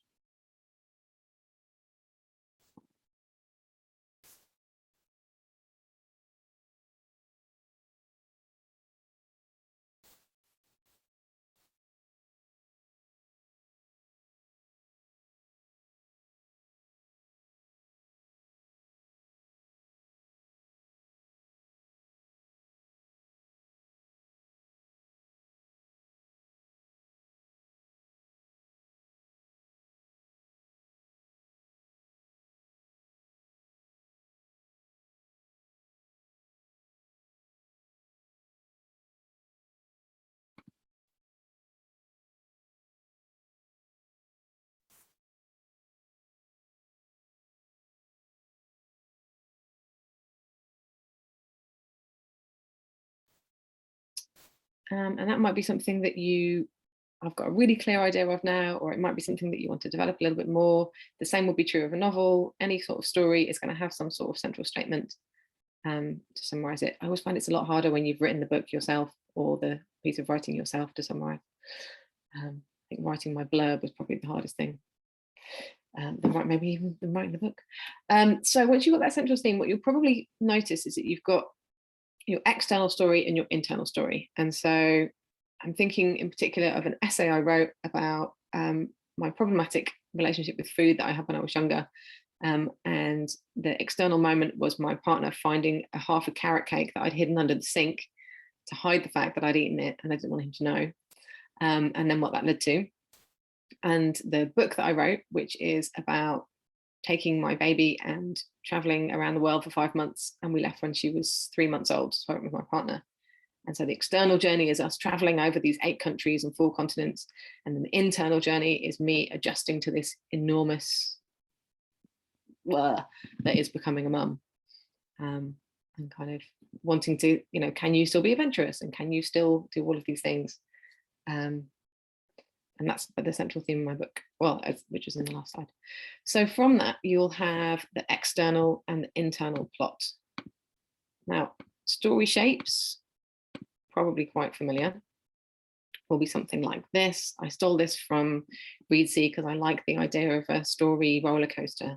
And that might be something that I've got a really clear idea of now, or it might be something that you want to develop a little bit more. The same will be true of a novel. Any sort of story is going to have some sort of central statement to summarize it. I always find it's a lot harder when you've written the book yourself or the piece of writing yourself to summarize. I think writing my blurb was probably the hardest thing. Maybe even than writing the book. So once you've got that central theme, what you'll probably notice is that you've got your external story and your internal story. And so I'm thinking in particular of an essay I wrote about my problematic relationship with food that I had when I was younger. And the external moment was my partner finding half a carrot cake that I'd hidden under the sink to hide the fact that I'd eaten it, and I didn't want him to know. And then what that led to. And the book that I wrote, which is about taking my baby and traveling around the world for 5 months, and we left when she was 3 months old, so I went with my partner. And so the external journey is us traveling over these 8 countries and 4 continents, and then the internal journey is me adjusting to this enormous that is becoming a mum, and kind of wanting to, can you still be adventurous, and can you still do all of these things? And that's the central theme of my book, which is in the last slide. So from that, you'll have the external and the internal plot. Now, story shapes, probably quite familiar, will be something like this. I stole this from Reedsy because I like the idea of a story roller coaster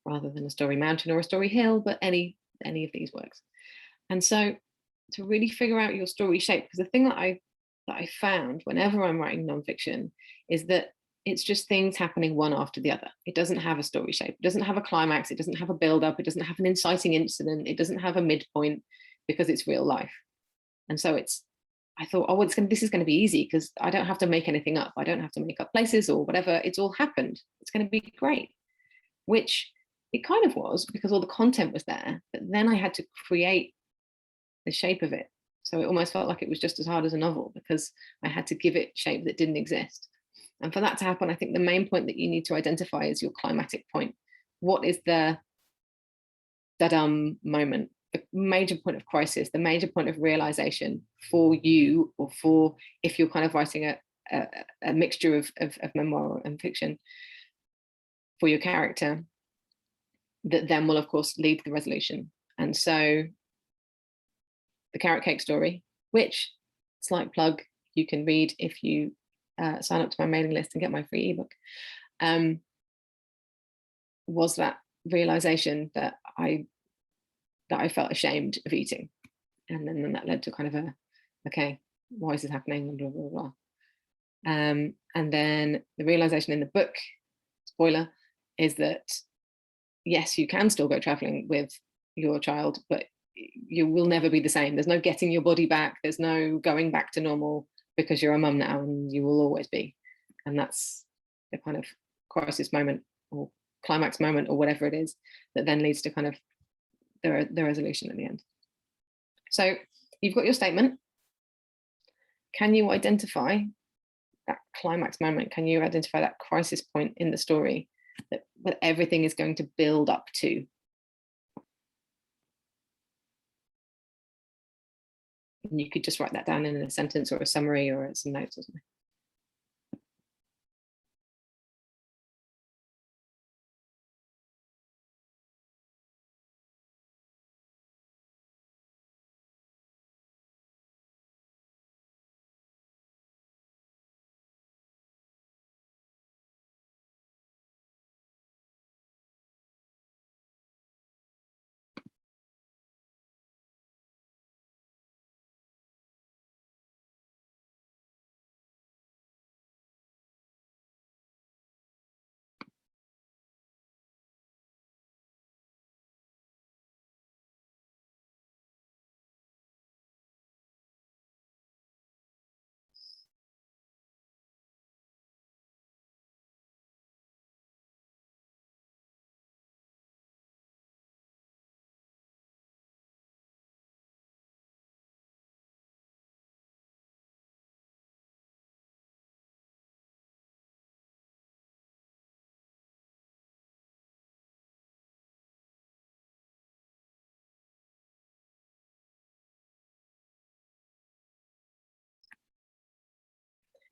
rather than a story mountain or a story hill, but any of these works. And so to really figure out your story shape, because the thing that I found whenever I'm writing nonfiction is that it's just things happening one after the other. It doesn't have a story shape. It doesn't have a climax. It doesn't have a build-up. It doesn't have an inciting incident. It doesn't have a midpoint, because it's real life. And so it's I thought, oh, this is going to be easy because I don't have to make anything up. I don't have to make up places or whatever. It's all happened. It's going to be great, which it kind of was because all the content was there. But then I had to create the shape of it. So it almost felt like it was just as hard as a novel because I had to give it shape that didn't exist. And for that to happen, I think the main point that you need to identify is your climatic point. What is the moment, the major point of crisis, the major point of realization for you, or for if you're kind of writing a mixture of memoir and fiction for your character, that then will of course lead to the resolution. And so the carrot cake story, which, slight plug, you can read if you sign up to my mailing list and get my free ebook, was that realization that I felt ashamed of eating. And then that led to kind of okay, why is this happening? And blah, blah, blah. And then the realization in the book, spoiler, is that yes, you can still go traveling with your child, but you will never be the same. There's no getting your body back. There's no going back to normal because you're a mum now, and you will always be. And that's the kind of crisis moment or climax moment or whatever it is that then leads to kind of the resolution at the end. So you've got your statement. Can you identify that climax moment? Can you identify that crisis point in the story that everything is going to build up to? And you could just write that down in a sentence or a summary or some notes or something.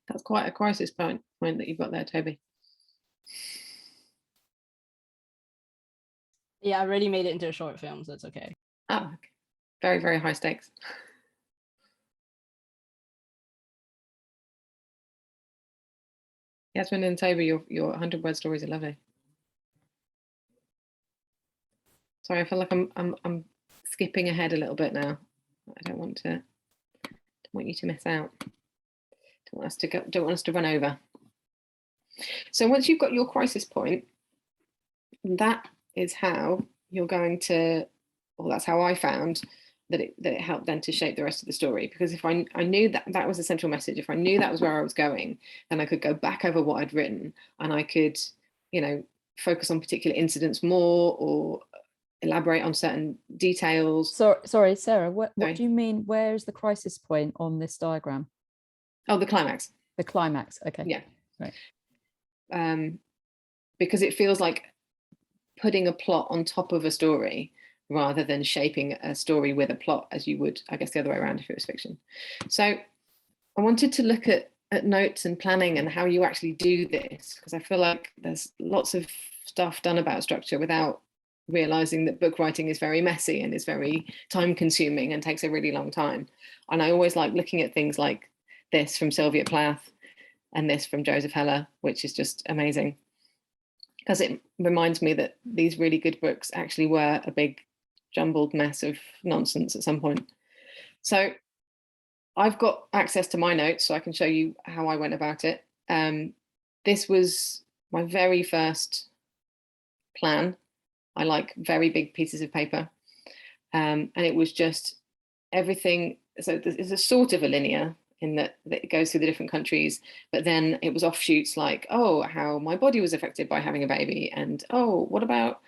That's quite a crisis point that you've got there, Toby. Yeah, I already made it into a short film, so it's okay. Oh, okay. Very, very high stakes. Yasmin and Toby, your 100-word stories are lovely. Sorry, I feel like I'm skipping ahead a little bit now. I don't want you to miss out. Don't want us to run over. So once you've got your crisis point, that is how you're going to, or that's how I found that it helped then to shape the rest of the story. Because if I knew that was the central message, if I knew that was where I was going, then I could go back over what I'd written and I could, focus on particular incidents more or elaborate on certain details. So, sorry, Sarah, what do you mean? Where is the crisis point on this diagram? Oh, the climax. The climax. Okay. Yeah. Right. Because it feels like putting a plot on top of a story rather than shaping a story with a plot as you would, I guess, the other way around if it was fiction. So I wanted to look at notes and planning and how you actually do this, because I feel like there's lots of stuff done about structure without realizing that book writing is very messy and is very time consuming and takes a really long time. And I always like looking at things like this from Sylvia Plath and this from Joseph Heller, which is just amazing, because it reminds me that these really good books actually were a big jumbled mess of nonsense at some point. So I've got access to my notes, so I can show you how I went about it. This was my very first plan. I like very big pieces of paper. And it was just everything so there's a sort of a linear in that it goes through the different countries, but then it was offshoots like, oh, how my body was affected by having a baby, and oh, what about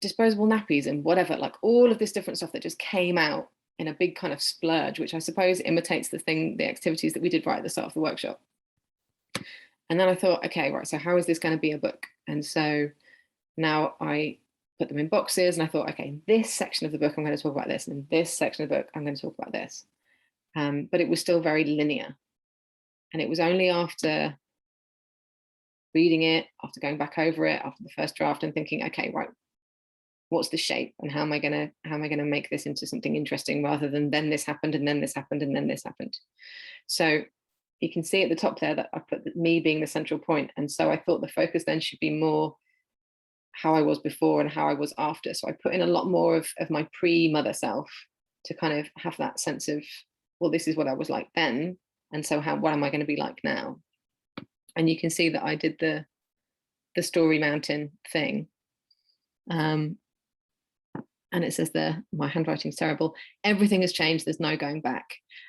disposable nappies and whatever, like all of this different stuff that just came out in a big kind of splurge, which I suppose imitates the activities that we did right at the start of the workshop. And then I thought, okay, right, so how is this going to be a book? And so now I put them in boxes, and I thought, okay, this section of the book, I'm going to talk about this, and this section of the book, I'm going to talk about this. But it was still very linear. And it was only after reading it, after going back over it, after the first draft, and thinking, okay, right, what's the shape, and how am I going to make this into something interesting, rather than then this happened, and then this happened, and then this happened. So you can see at the top there that I put me being the central point. And so I thought the focus then should be more how I was before and how I was after. So I put in a lot more of my pre-mother self to kind of have that sense of, well, this is what I was like then, and so what am I going to be like now? And you can see that I did the story mountain thing. And it says there, my handwriting's terrible, everything has changed, there's no going back.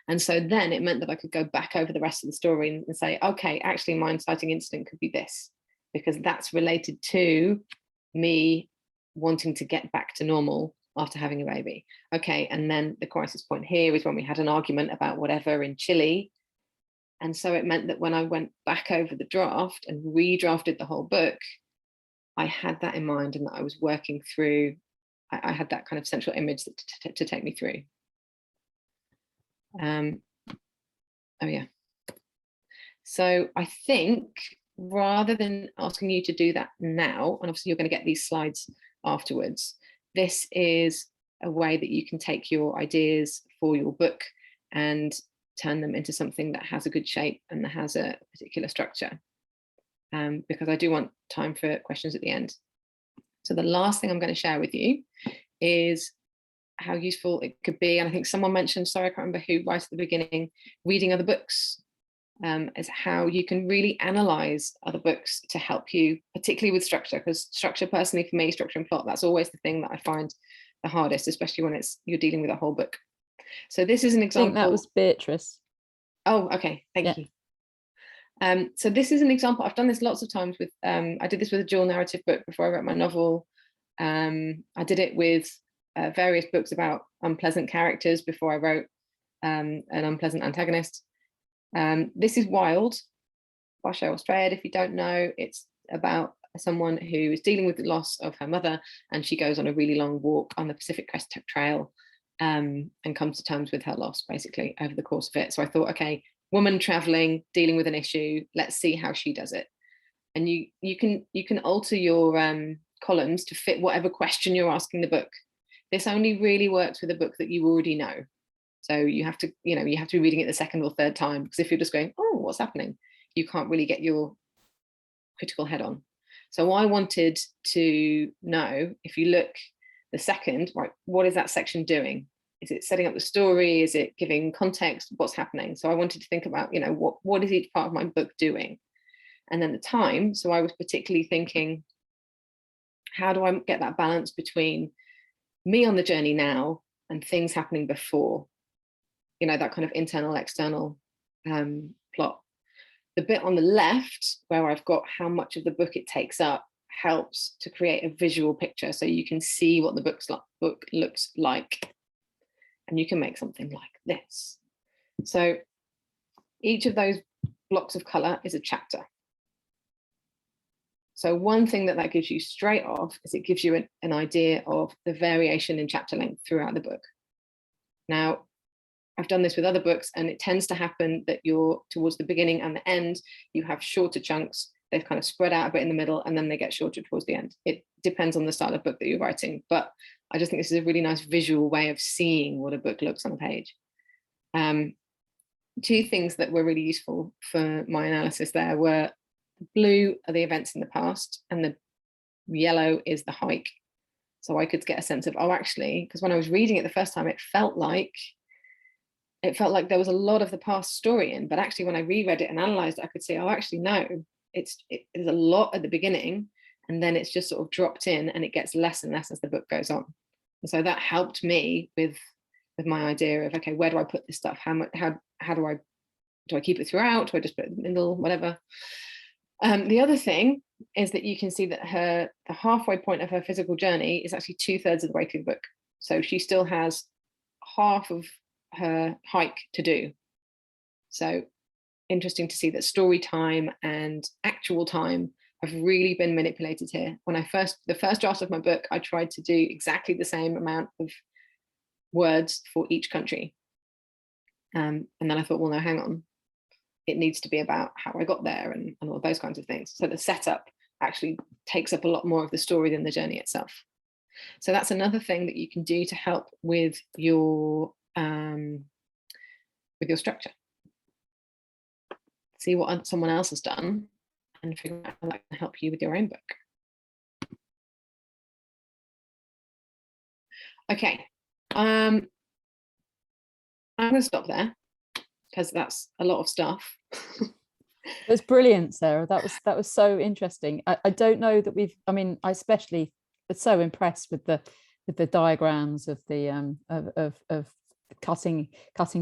And so then it meant that I could go back over the rest of the story and say, okay, actually my inciting incident could be this, because that's related to me wanting to get back to normal after having a baby. Okay, and then the crisis point here is when we had an argument about whatever in Chile. And so it meant that when I went back over the draft and redrafted the whole book, I had that in mind, and that I was working through, I had that kind of central image to take me through. Oh yeah. So I think rather than asking you to do that now, and obviously you're going to get these slides afterwards, this is a way that you can take your ideas for your book and turn them into something that has a good shape and that has a particular structure. Because I do want time for questions at the end. So the last thing I'm going to share with you is how useful it could be. And I think someone mentioned, sorry, I can't remember who, right at the beginning, reading other books, is how you can really analyze other books to help you, particularly with structure, because structure, personally for me, structure and plot, that's always the thing that I find the hardest, especially when you're dealing with a whole book. So this is an example. I think that was Beatrice. Oh, okay, thank you. So this is an example. I've done this lots of times with, I did this with a dual narrative book before I wrote my novel. I did it with various books about unpleasant characters before I wrote an unpleasant antagonist. This is Wild by Cheryl Strayed. If you don't know, it's about someone who is dealing with the loss of her mother, and she goes on a really long walk on the Pacific Crest Trail and comes to terms with her loss basically over the course of it. So I thought, okay, woman traveling, dealing with an issue, let's see how she does it. And you can alter your columns to fit whatever question you're asking the book. This only really works with a book that you already know. So you have to be reading it the second or third time, because if you're just going, oh, what's happening? You can't really get your critical head on. So I wanted to know, if you look the second, right, what is that section doing? Is it setting up the story? Is it giving context? What's happening? So I wanted to think about, what is each part of my book doing? And then the time. So I was particularly thinking, how do I get that balance between me on the journey now and things happening before? That kind of internal, external plot. The bit on the left, where I've got how much of the book it takes up, helps to create a visual picture, so you can see what the book looks like. And you can make something like this. So each of those blocks of color is a chapter. So one thing that gives you straight off is it gives you an idea of the variation in chapter length throughout the book. Now, I've done this with other books, and it tends to happen that you're towards the beginning and the end, you have shorter chunks. They've kind of spread out a bit in the middle, and then they get shorter towards the end. It depends on the style of book that you're writing, but I just think this is a really nice visual way of seeing what a book looks on a page. Two things that were really useful for my analysis there were the blue are the events in the past, and the yellow is the hike. So I could get a sense of, oh, actually, because when I was reading it the first time, it felt like there was a lot of the past story in, but actually when I reread it and analyzed it, I could see, oh, actually, no, there's a lot at the beginning, and then it's just sort of dropped in, and it gets less and less as the book goes on. And so that helped me with my idea of, okay, where do I put this stuff? How do I keep it throughout? Do I just put it in the middle, whatever? The other thing is that you can see that the halfway point of her physical journey is actually 2/3 of the way through the book. So she still has half of her hike to do. So interesting to see that story time and actual time have really been manipulated here. When the first draft of my book, I tried to do exactly the same amount of words for each country. And then I thought, well, no, hang on. It needs to be about how I got there and all of those kinds of things. So the setup actually takes up a lot more of the story than the journey itself. So that's another thing that you can do to help with your structure. See what someone else has done and figure out how that can help you with your own book. Okay, I'm going to stop there because that's a lot of stuff. It was brilliant, Sarah. That was so interesting. I don't know that I especially was so impressed with the diagrams of the of cutting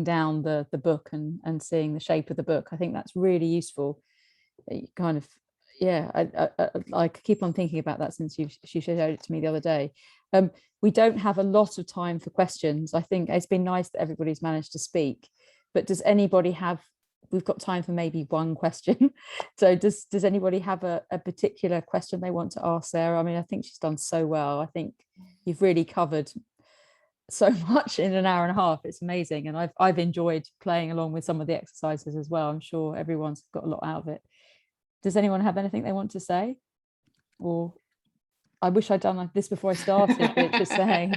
down the book and seeing the shape of the book. I think that's really useful. Kind of, yeah, I keep on thinking about that since she showed it to me the other day. We don't have a lot of time for questions. I think it's been nice that everybody's managed to speak, but does anybody have, we've got time for maybe one question. So does anybody have a particular question they want to ask Sarah? I mean, I think she's done so well. I think you've really covered so much in an hour and a half. It's amazing. And I've enjoyed playing along with some of the exercises as well. I'm sure everyone's got a lot out of it. Does anyone have anything they want to say? Or I wish I'd done like this before I started, but just saying.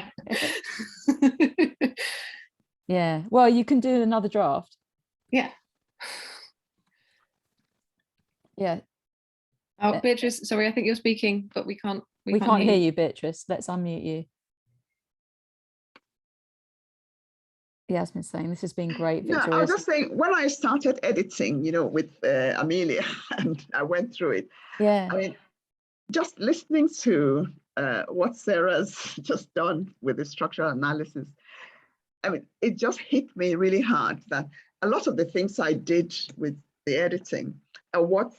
Yeah, well, you can do another draft. Yeah. Yeah. Oh, Beatrice, sorry, I think you're speaking, but we can't hear you, Beatrice. Let's unmute you. Yasmin's saying this has been great, Victoria. No, I was just saying, when I started editing, with Amelia, and I went through it. Yeah. I mean, just listening to what Sarah's just done with the structural analysis, I mean, it just hit me really hard that a lot of the things I did with the editing are what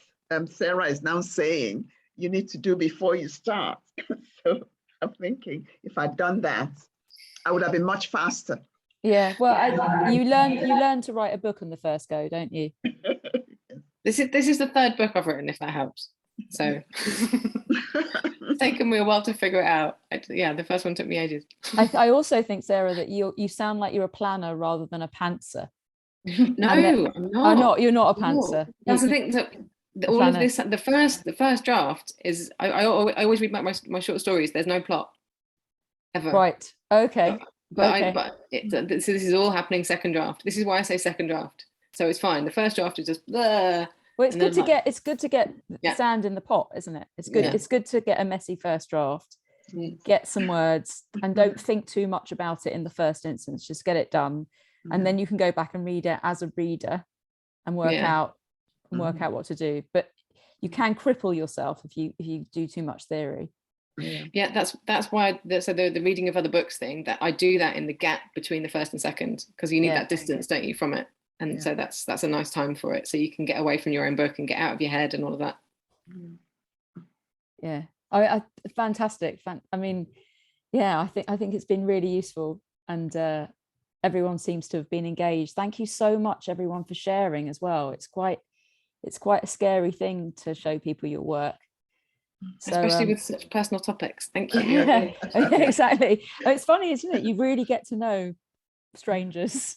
Sarah is now saying you need to do before you start. So I'm thinking if I'd done that, I would have been much faster. Yeah, well, you learn to write a book on the first go, don't you? This is the third book I've written, if that helps. So it's taken me a while to figure it out. Yeah, the first one took me ages. I also think, Sarah, that you sound like you're a planner rather than a pantser. No, I'm not. You're not a pantser. That's the thing. That all of this, the first draft is. I always read my short stories. There's no plot ever. Right. Okay. This is all happening second draft. This is why I say second draft. So it's fine. The first draft is just. Well, it's good to get sand in the pot, isn't it? It's good. Yeah. It's good to get a messy first draft. Get some words and don't think too much about it in the first instance. Just get it done, and then you can go back and read it as a reader and work out what to do. But you can cripple yourself if you do too much theory. Yeah, that's why the reading of other books thing, that I do that in the gap between the first and second, because you need that distance, don't you, from it? And so that's a nice time for it, so you can get away from your own book and get out of your head and all of that. Yeah, I fantastic. I mean, yeah, I think it's been really useful, and everyone seems to have been engaged. Thank you so much, everyone, for sharing as well. It's quite a scary thing to show people your work. So, especially with such personal topics. Thank you. Yeah, exactly. It's funny, isn't it? You really get to know strangers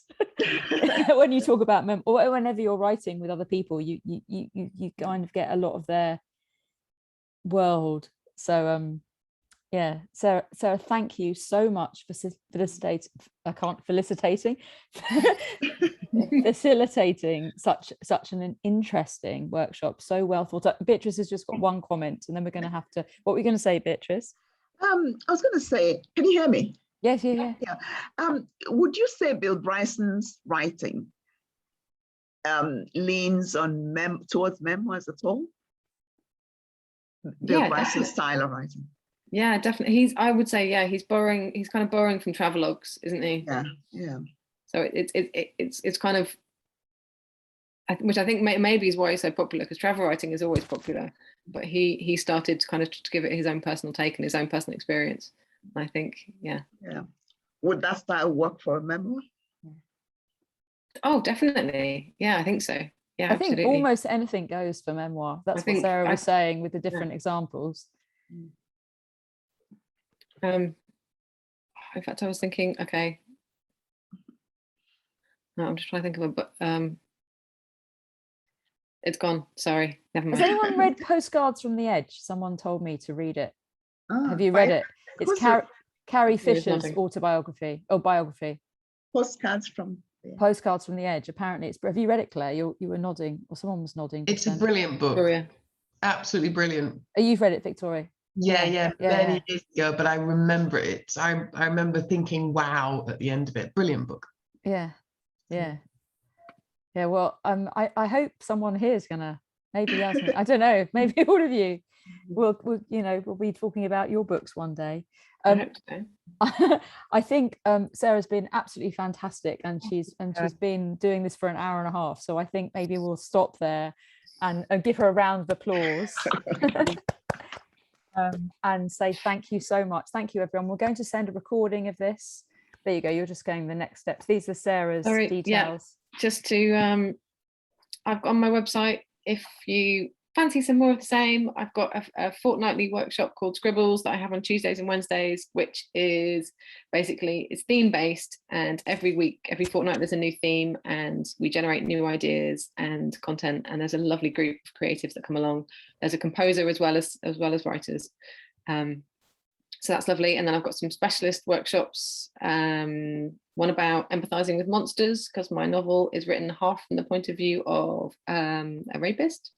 when you talk about or whenever you're writing with other people. You kind of get a lot of their world. So yeah, Sarah, thank you so much for facilitating such an interesting workshop. So well thought out. Beatrice has just got one comment, and then we're going to have to. What were you going to say, Beatrice? I was going to say, can you hear me? Yes, yeah. Would you say Bill Bryson's writing leans on towards memoirs at all? Bill Bryson's style of writing. Yeah, definitely. I would say, yeah, he's kind of borrowing from travelogues, isn't he? Yeah. So it's kind of, which I think maybe is why he's so popular, because travel writing is always popular, but he started kind of to give it his own personal take and his own personal experience. I think, yeah. Would that style work for a memoir? Oh, definitely. Yeah, I think so. Yeah, I think absolutely. almost anything goes for memoir. That's what Sarah was saying with the different examples. In fact, I was thinking, okay. No, I'm just trying to think of a book. It's gone. Sorry, never mind. Has anyone read Postcards from the Edge? Someone told me to read it. Have you read it? It's Carrie Fisher's autobiography or biography. Postcards from the Edge. Apparently, it's. Have you read it, Claire? You were nodding, or someone was nodding. It's a brilliant book. Victoria. Absolutely brilliant. Oh, you've read it, Victoria? Yeah, many years ago, but I remember it. I remember thinking, wow, at the end of it. Brilliant book. Yeah. Well, I hope someone here is gonna, maybe Yasmin, I don't know, maybe all of you will we'll be talking about your books one day. I think Sarah's been absolutely fantastic, and she's been doing this for an hour and a half. So I think maybe we'll stop there and give her a round of applause. And say thank you so much. Thank you, everyone. We're going to send a recording of this. There you go. You're just going the next steps. These are Sarah's details. Yeah. Just to, I've got on my website, if you fancy some more of the same, I've got a fortnightly workshop called Scribbles that I have on Tuesdays and Wednesdays, which is basically, it's theme based, and every fortnight there's a new theme, and we generate new ideas and content, and there's a lovely group of creatives that come along. There's a composer as well as writers. So that's lovely. And then I've got some specialist workshops, one about empathizing with monsters, because my novel is written half from the point of view of a rapist.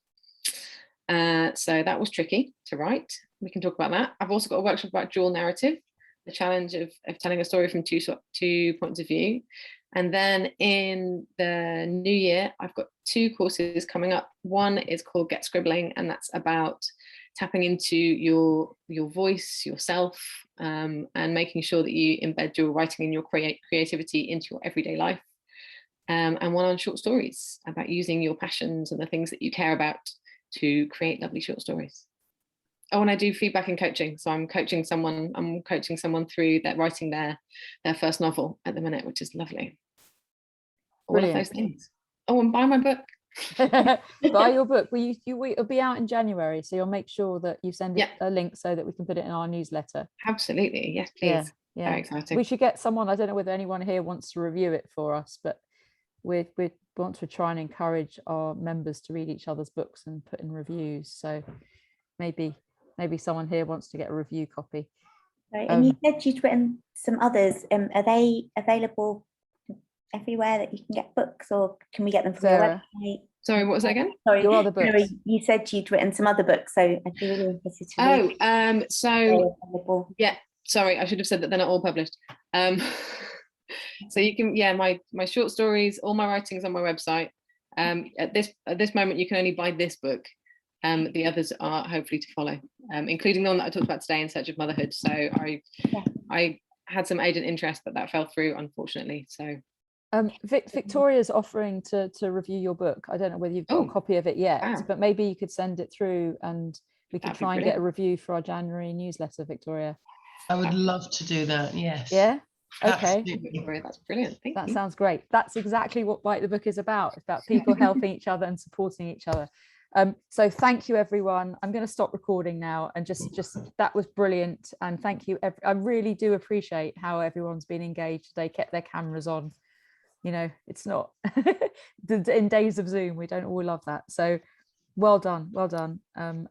So that was tricky to write. We can talk about that. I've also got a workshop about dual narrative, the challenge of telling a story from two points of view. And then in the new year, I've got 2 courses coming up. One is called Get Scribbling, and that's about tapping into your voice, yourself, and making sure that you embed your writing and your creativity into your everyday life. And one on short stories, about using your passions and the things that you care about to create lovely short stories. Oh, and I do feedback and coaching. So I'm coaching someone through that, writing their first novel at the minute, which is lovely. Brilliant. All of those things. Oh, and buy my book. Buy your book. It'll be out in January, so you'll make sure that you send a link so that we can put it in our newsletter. Absolutely. Yes, please. Yeah. Very exciting. We should get someone, I don't know whether anyone here wants to review it for us, but we want to try and encourage our members to read each other's books and put in reviews. So maybe someone here wants to get a review copy. Right, and you said you'd written some others. Are they available everywhere that you can get books, or can we get them from Sarah. your website? Sorry, what was that again? Sorry, your other books. Sorry, you said you'd written some other books, so I'd be really interested to read. Yeah, sorry, I should have said that they're not all published. So you can, my short stories, all my writings on my website. At this moment, you can only buy this book. The others are hopefully to follow, including the one that I talked about today, In Search of Motherhood. So I had some agent interest, but that fell through, unfortunately. So Victoria's offering to review your book. I don't know whether you've got a copy of it yet, but maybe you could send it through and we could try and get a review for our January newsletter, Victoria. I would love to do that. Yes. Yeah. Okay. Absolutely. That's brilliant. Thank you. Sounds great. That's exactly what Bite the Book is about. It's about people helping each other and supporting each other. So thank you, everyone. I'm going to stop recording now, and just that was brilliant. And thank you. I really do appreciate how everyone's been engaged today, kept their cameras on. You know, it's not in days of Zoom, we don't all love that. So well done. And